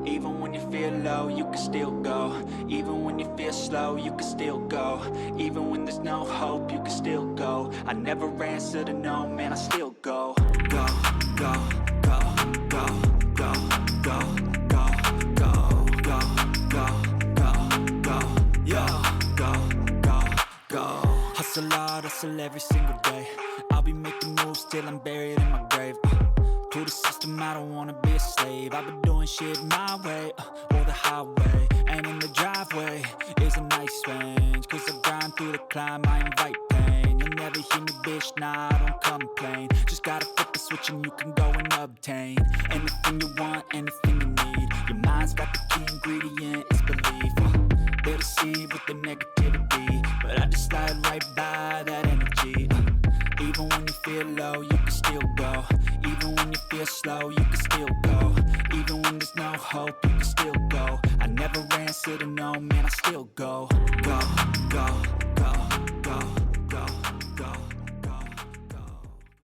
Even when you feel low, you can still go. Even when you feel slow, you can still go. Even when there's no hope, you can still go. go. I never answer to no, man, I still go. Go, go, go, go, go, go, go, go, go, go, go, go, yo, go, go, go. Hustle hard, hustle every single day. I'll be making moves till I'm buried in my grave. To the system, I don't wanna be a slave. I've been doing shit my way, or the highway. And in the driveway is a nice range, cause I grind through the climb, I invite pain. You'll never hear me, bitch, nah, I don't complain. Just gotta flip the switch and you can go and obtain anything you want, anything you need. Your mind's got the key ingredient, it's belief. They deceive with the negativity, but I just slide right by that energy. Even when you feel low, you can still go. Even when you feel slow, you can still go. Even when there's no hope, you can still go. I never answer to no, man, I still go. Go, go, go, go.